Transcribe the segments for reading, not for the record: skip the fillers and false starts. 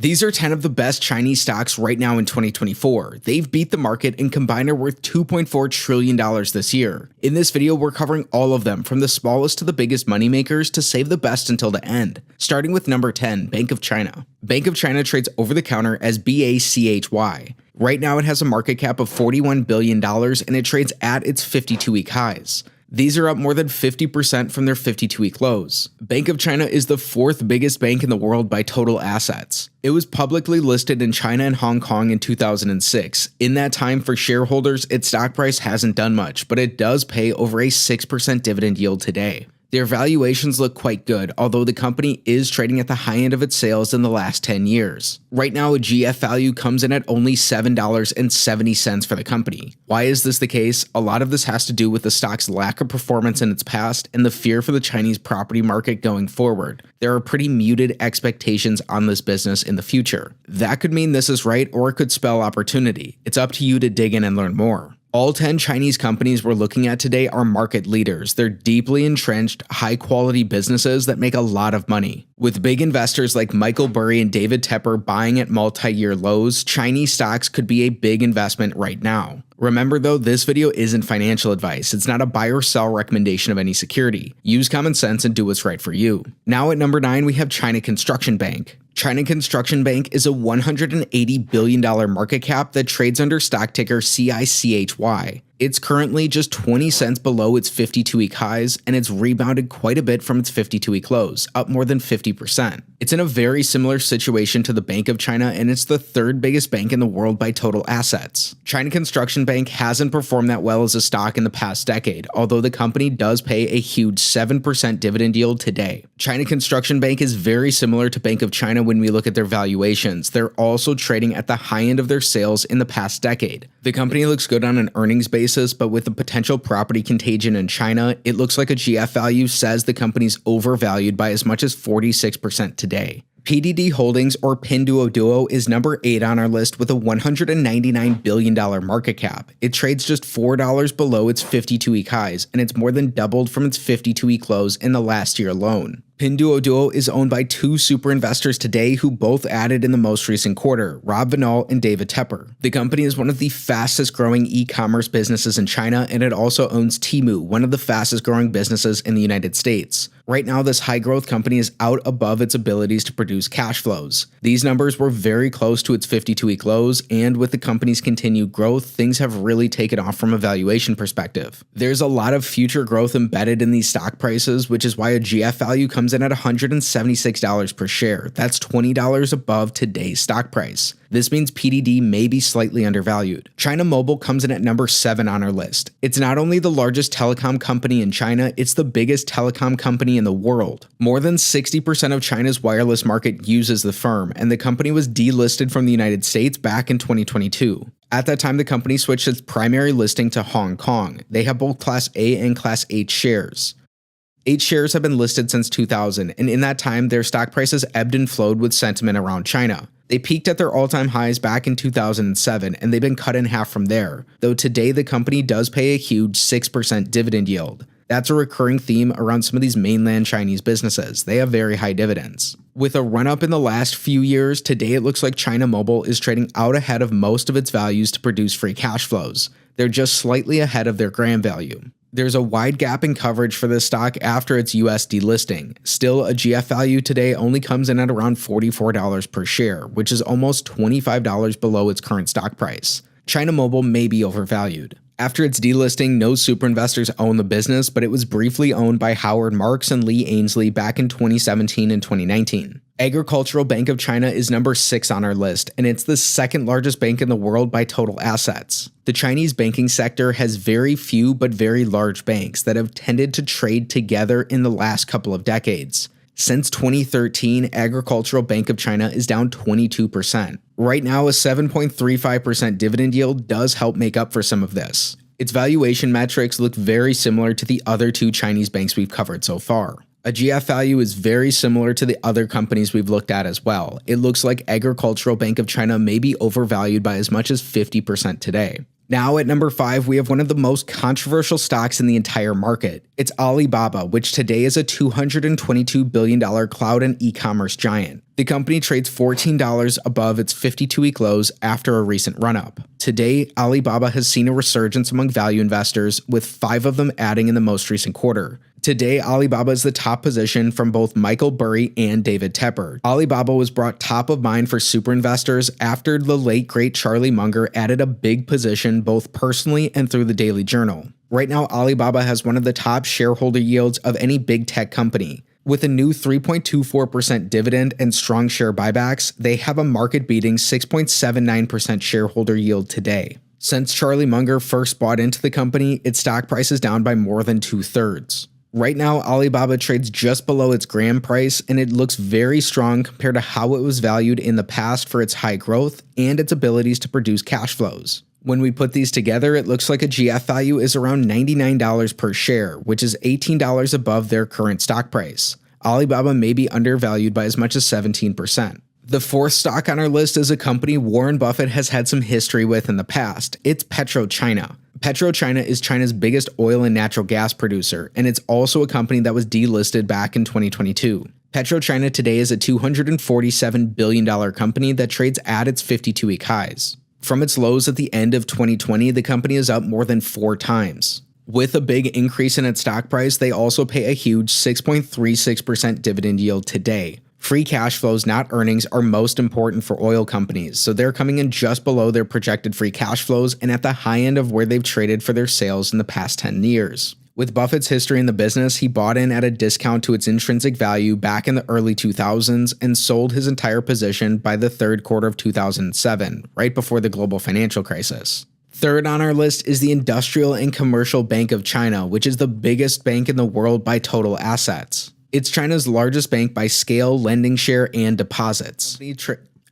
These are 10 of the best Chinese stocks right now in 2024. They've beat the market and combined are worth $2.4 trillion this year. In this video, we're covering all of them, from the smallest to the biggest moneymakers, to save the best until the end. Starting with number 10, Bank of China. Bank of China trades over the counter as BACHY. Right now it has a market cap of $41 billion and it trades at its 52-week highs. These are up more than 50% from their 52-week lows. Bank of China is the fourth biggest bank in the world by total assets. It was publicly listed in China and Hong Kong in 2006. In that time, for shareholders, its stock price hasn't done much, but it does pay over a 6% dividend yield today. Their valuations look quite good, although the company is trading at the high end of its sales in the last 10 years. Right now, a GF value comes in at only $7.70 for the company. Why is this the case? A lot of this has to do with the stock's lack of performance in its past and the fear for the Chinese property market going forward. There are pretty muted expectations on this business in the future. That could mean this is right, or it could spell opportunity. It's up to you to dig in and learn more. All 10 Chinese companies we're looking at today are market leaders. They're deeply entrenched, high-quality businesses that make a lot of money. With big investors like Michael Burry and David Tepper buying at multi-year lows, Chinese stocks could be a big investment right now. Remember though, this video isn't financial advice. It's not a buy or sell recommendation of any security. Use common sense and do what's right for you. Now at number 9, we have China Construction Bank. China Construction Bank is a $180 billion market cap that trades under stock ticker CICHY. It's currently just 20 cents below its 52-week highs, and it's rebounded quite a bit from its 52-week lows, up more than 50%. It's in a very similar situation to the Bank of China, and it's the third biggest bank in the world by total assets. China Construction Bank hasn't performed that well as a stock in the past decade, although the company does pay a huge 7% dividend yield today. China Construction Bank is very similar to Bank of China when we look at their valuations. They're also trading at the high end of their sales in the past decade. The company looks good on an earnings basis, but with the potential property contagion in China, it looks like a GF value says the company's overvalued by as much as 46% today. PDD Holdings, or Pinduoduo, is number 8 on our list with a $199 billion market cap. It trades just $4 below its 52-week highs, and it's more than doubled from its 52-week lows in the last year alone. Pinduoduo is owned by 2 super investors today who both added in the most recent quarter, Rob Vinal and David Tepper. The company is one of the fastest growing e-commerce businesses in China, and it also owns Temu, one of the fastest growing businesses in the United States. Right now, this high growth company is out above its abilities to produce cash flows. These numbers were very close to its 52-week lows, and with the company's continued growth, things have really taken off from a valuation perspective. There's a lot of future growth embedded in these stock prices, which is why a GF value comes in at $176 per share. That's $20 above today's stock price. This means PDD may be slightly undervalued. China Mobile comes in at number 7 on our list. It's not only the largest telecom company in China, it's the biggest telecom company in the world. More than 60% of China's wireless market uses the firm, and the company was delisted from the United States back in 2022. At that time, the company switched its primary listing to Hong Kong. They have both Class A and Class H shares. 8 shares have been listed since 2000, and in that time, their stock prices ebbed and flowed with sentiment around China. They peaked at their all-time highs back in 2007, and they've been cut in half from there, though today the company does pay a huge 6% dividend yield. That's a recurring theme around some of these mainland Chinese businesses. They have very high dividends. With a run-up in the last few years, today it looks like China Mobile is trading out ahead of most of its values to produce free cash flows. They're just slightly ahead of their gram value. There's a wide gap in coverage for this stock after its US delisting. Still, a GF value today only comes in at around $44 per share, which is almost $25 below its current stock price. China Mobile may be overvalued. After its delisting, no super investors own the business, but it was briefly owned by Howard Marks and Lee Ainsley back in 2017 and 2019. Agricultural Bank of China is number 6 on our list, and it's the second largest bank in the world by total assets. The Chinese banking sector has very few but very large banks that have tended to trade together in the last couple of decades. Since 2013, Agricultural Bank of China is down 22%. Right now, a 7.35% dividend yield does help make up for some of this. Its valuation metrics look very similar to the other 2 Chinese banks we've covered so far. A GF value is very similar to the other companies we've looked at as well. It looks like Agricultural Bank of China may be overvalued by as much as 50% today. Now at number 5, we have one of the most controversial stocks in the entire market. It's Alibaba, which today is a $222 billion cloud and e-commerce giant. The company trades $14 above its 52-week lows after a recent run-up. Today, Alibaba has seen a resurgence among value investors, with 5 of them adding in the most recent quarter. Today, Alibaba is the top position from both Michael Burry and David Tepper. Alibaba was brought top of mind for super investors after the late great Charlie Munger added a big position both personally and through the Daily Journal. Right now, Alibaba has one of the top shareholder yields of any big tech company. With a new 3.24% dividend and strong share buybacks, they have a market-beating 6.79% shareholder yield today. Since Charlie Munger first bought into the company, its stock price is down by more than 2/3. Right now, Alibaba trades just below its gram price, and it looks very strong compared to how it was valued in the past for its high growth and its abilities to produce cash flows. When we put these together, it looks like a GF value is around $99 per share, which is $18 above their current stock price. Alibaba may be undervalued by as much as 17%. The 4th stock on our list is a company Warren Buffett has had some history with in the past. It's PetroChina. PetroChina is China's biggest oil and natural gas producer, and it's also a company that was delisted back in 2022. PetroChina today is a $247 billion company that trades at its 52-week highs. From its lows at the end of 2020, the company is up more than 4 times. With a big increase in its stock price, they also pay a huge 6.36% dividend yield today. Free cash flows, not earnings, are most important for oil companies, so they're coming in just below their projected free cash flows and at the high end of where they've traded for their sales in the past 10 years. With Buffett's history in the business, he bought in at a discount to its intrinsic value back in the early 2000s and sold his entire position by the 3rd quarter of 2007, right before the global financial crisis. 3rd on our list is the Industrial and Commercial Bank of China, which is the biggest bank in the world by total assets. It's China's largest bank by scale, lending share, and deposits.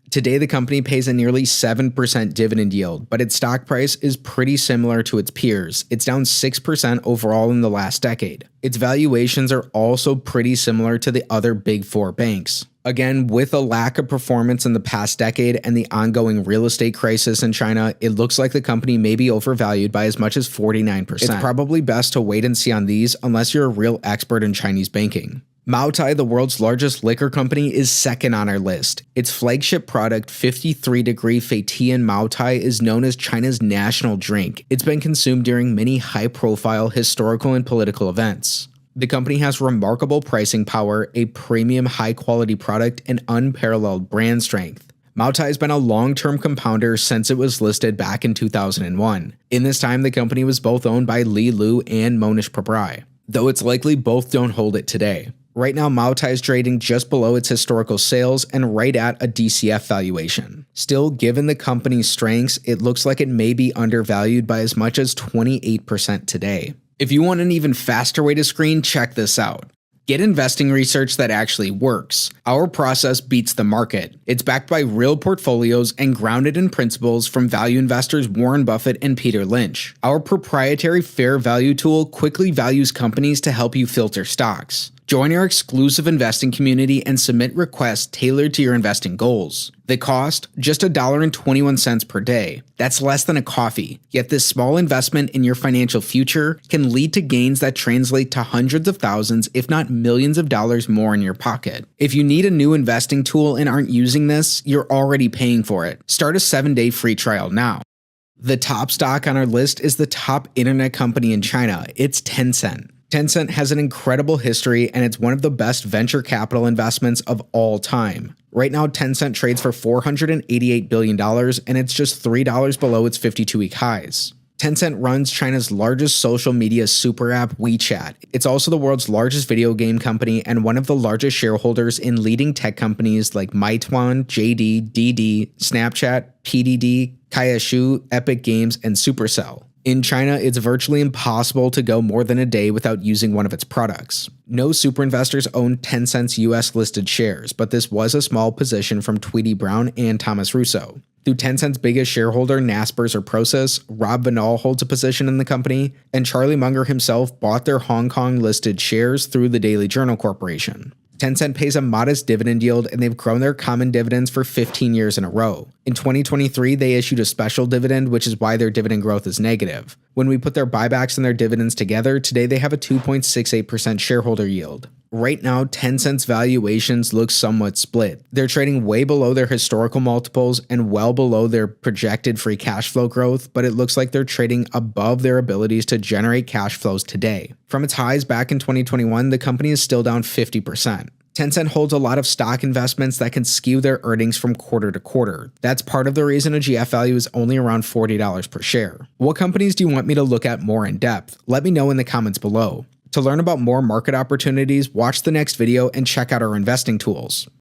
Today, the company pays a nearly 7% dividend yield, but its stock price is pretty similar to its peers. It's down 6% overall in the last decade. Its valuations are also pretty similar to the other big 4 banks. Again, with a lack of performance in the past decade and the ongoing real estate crisis in China, it looks like the company may be overvalued by as much as 49%. It's probably best to wait and see on these unless you're a real expert in Chinese banking. Maotai, the world's largest liquor company, is 2nd on our list. Its flagship product, 53-degree Feitian Maotai, is known as China's national drink. It's been consumed during many high-profile historical and political events. The company has remarkable pricing power, a premium high-quality product, and unparalleled brand strength. Maotai has been a long-term compounder since it was listed back in 2001. In this time, the company was both owned by Li Lu and Monish Pabrai, though it's likely both don't hold it today. Right now, Maotai is trading just below its historical sales and right at a DCF valuation. Still, given the company's strengths, it looks like it may be undervalued by as much as 28% today. If you want an even faster way to screen, check this out. Get investing research that actually works. Our process beats the market. It's backed by real portfolios and grounded in principles from value investors Warren Buffett and Peter Lynch. Our proprietary fair value tool quickly values companies to help you filter stocks. Join our exclusive investing community and submit requests tailored to your investing goals. The cost? Just $1.21 per day. That's less than a coffee. Yet this small investment in your financial future can lead to gains that translate to hundreds of thousands, if not millions of dollars more in your pocket. If you need a new investing tool and aren't using this, you're already paying for it. Start a 7-day free trial now. The top stock on our list is the top internet company in China. It's Tencent. Tencent has an incredible history, and it's one of the best venture capital investments of all time. Right now, Tencent trades for $488 billion, and it's just $3 below its 52-week highs. Tencent runs China's largest social media super app, WeChat. It's also the world's largest video game company and one of the largest shareholders in leading tech companies like Meituan, JD, DiDi, Snapchat, PDD, Kaiyashu, Epic Games, and Supercell. In China, it's virtually impossible to go more than a day without using one of its products. No super investors own Tencent's US-listed shares, but this was a small position from Tweety Brown and Thomas Russo. Through Tencent's biggest shareholder, Naspers or Prosus, Rob Vinal holds a position in the company, and Charlie Munger himself bought their Hong Kong-listed shares through the Daily Journal Corporation. Tencent pays a modest dividend yield, and they've grown their common dividends for 15 years in a row. In 2023, they issued a special dividend, which is why their dividend growth is negative. When we put their buybacks and their dividends together, today they have a 2.68% shareholder yield. Right now, Tencent's valuations look somewhat split. They're trading way below their historical multiples and well below their projected free cash flow growth, but it looks like they're trading above their abilities to generate cash flows today. From its highs back in 2021, the company is still down 50%. Tencent holds a lot of stock investments that can skew their earnings from quarter to quarter. That's part of the reason a GF value is only around $40 per share. What companies do you want me to look at more in depth? Let me know in the comments below. To learn about more market opportunities, watch the next video and check out our investing tools.